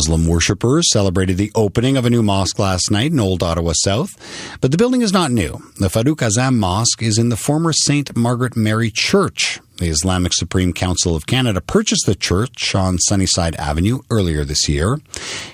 Muslim worshippers celebrated the opening of a new mosque last night in Old Ottawa South, but the building is not new. The Farooq-e-Azam Mosque is in the former St. Margaret Mary Church. The Islamic Supreme Council of Canada purchased the church on Sunnyside Avenue earlier this year.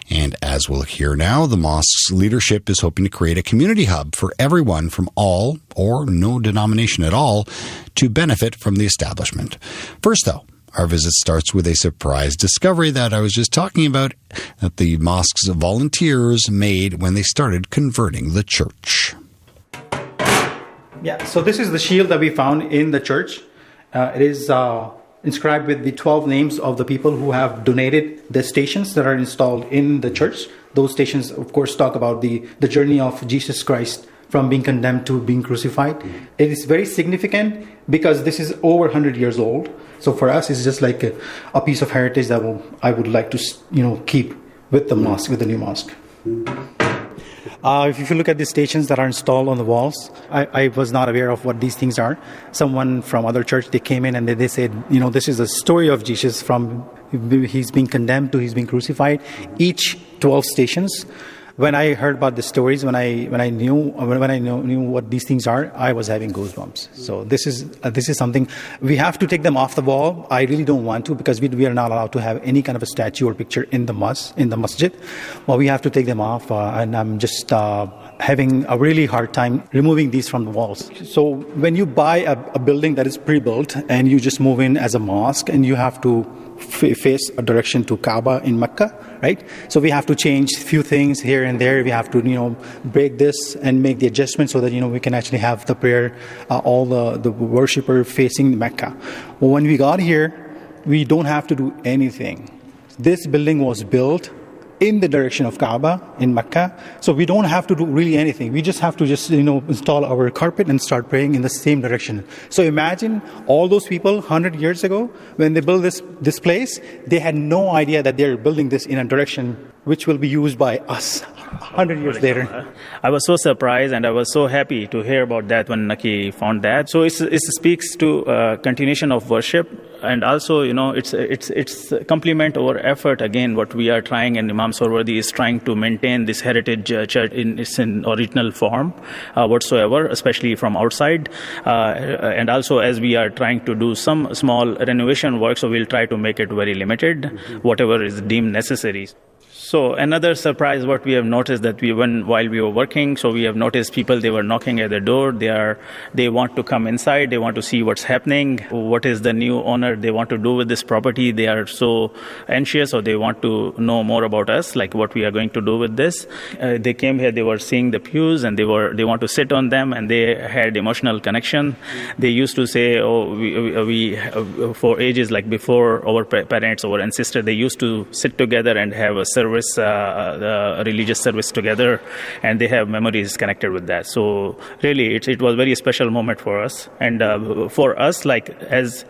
And as we'll hear now, the mosque's leadership is hoping to create a community hub for everyone from all or no denomination at all to benefit from the establishment. First, though, our visit starts with a surprise discovery that I was just talking about that the mosque's volunteers made when they started converting the church. Yeah, so this is the shield that we found in the church. It is inscribed with the 12 names of the people who have donated the stations that are installed in the church. Those stations, of course, talk about the journey of Jesus Christ from being condemned to being crucified. It is very significant because this is over 100 years old. So for us, it's just like a piece of heritage that I would like to keep with the mosque, with the new mosque. If you look at the stations that are installed on the walls, I was not aware of what these things are. Someone from other church, they came in and they said, this is a story of Jesus from he's being condemned to he's being crucified. Each 12 stations. When I heard about the stories, when I knew what these things are, I was having goosebumps. So this is something we have to take them off the wall. I really don't want to because we are not allowed to have any kind of a statue or picture in the masjid. Well, we have to take them off, and I'm just having a really hard time removing these from the walls. So when you buy a building that is pre-built and you just move in as a mosque and you have to face a direction to Kaaba in Mecca, right? So we have to change a few things here and there. We have to, break this and make the adjustment so that, we can actually have the prayer, all the worshipper facing Mecca. Well, when we got here, we don't have to do anything. This building was built in the direction of Kaaba in Mecca. So we don't have to do really anything. We just have to install our carpet and start praying in the same direction. So imagine all those people 100 years ago, when they built this place, they had no idea that they're building this in a direction which will be used by us 100 years later. I was so surprised and I was so happy to hear about that when Naki found that. So it speaks to continuation of worship. And also, it's complement our effort again. What we are trying, and Imam Sorwardi is trying to maintain this heritage church in its original form, whatsoever, especially from outside. And also, as we are trying to do some small renovation work, so we'll try to make it very limited, whatever is deemed necessary. So another surprise, what we have noticed that while we were working, so we have noticed people, they were knocking at the door. They want to come inside. They want to see what's happening. What is the new owner they want to do with this property? They are so anxious, or they want to know more about us, like what we are going to do with this. They came here. They were seeing the pews, and they want to sit on them, and they had emotional connection. They used to say, we for ages, like before our parents, our ancestors, they used to sit together and have a service. A religious service together, and they have memories connected with that. So really, it was a very special moment for us, and for us, like as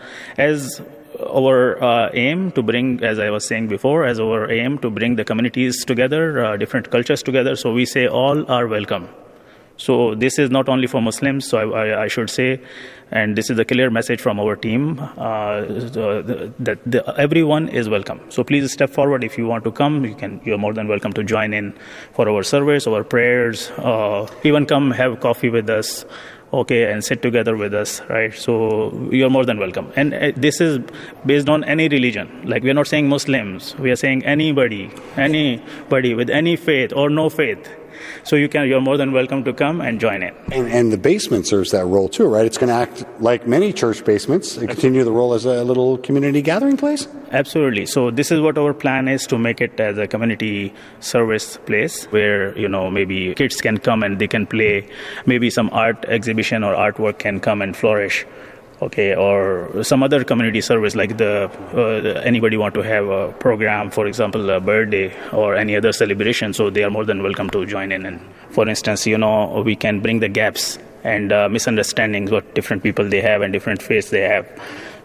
our aim to bring, as I was saying before, as our aim to bring the communities together, different cultures together. So we say all are welcome. So this is not only for Muslims, so I should say, and this is a clear message from our team, that everyone is welcome. So please step forward. If you want to come, you're more than welcome to join in for our service, our prayers, even come have coffee with us, and sit together with us, right? So you're more than welcome. And this is based on any religion. Like, we're not saying Muslims. We are saying anybody with any faith or no faith. So you're more than welcome to come and join in. And the basement serves that role too, right? It's going to act like many church basements and continue the role as a little community gathering place? Absolutely. So this is what our plan is, to make it as a community service place where, maybe kids can come and they can play, maybe some art exhibition or artwork can come and flourish. Or some other community service, like anybody want to have a program, for example, a birthday or any other celebration, so they are more than welcome to join in. And for instance, we can bring the gaps and misunderstandings what different people they have and different faiths they have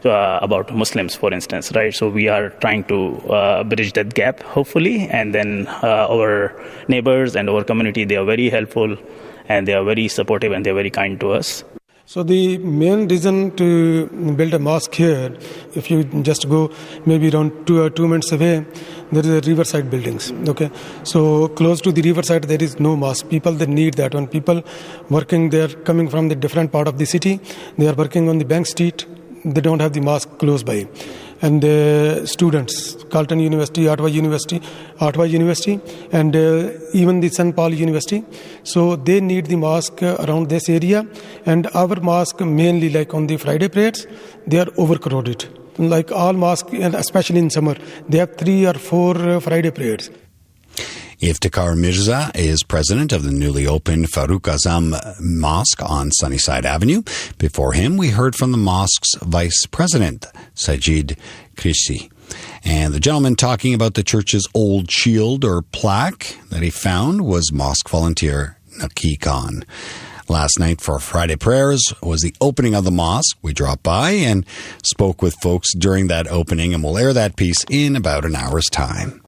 about Muslims, for instance, right? So we are trying to bridge that gap, hopefully, and then our neighbors and our community, they are very helpful and they are very supportive and they are very kind to us. So the main reason to build a mosque here, if you just go maybe around 2 minutes away, there is a riverside buildings. Okay, so close to the riverside there is no mosque. People, they need that. When people working, they are coming from the different part of the city, they are working on the Bank Street, they don't have the mosque close by. And students, Carleton University, Ottawa University, and even the St. Paul University. So they need the mosque around this area. And our mosque, mainly like on the Friday prayers, they are overcrowded. Like all mosques, and especially in summer, they have 3 or 4 Friday prayers. Iftikhar Mirza is president of the newly opened Farooq-e-Azam Mosque on Sunnyside Avenue. Before him, we heard from the mosque's vice president, Sajid Krisi. And the gentleman talking about the church's old shield or plaque that he found was mosque volunteer Naki Khan. Last night for Friday prayers was the opening of the mosque. We dropped by and spoke with folks during that opening, and we'll air that piece in about an hour's time.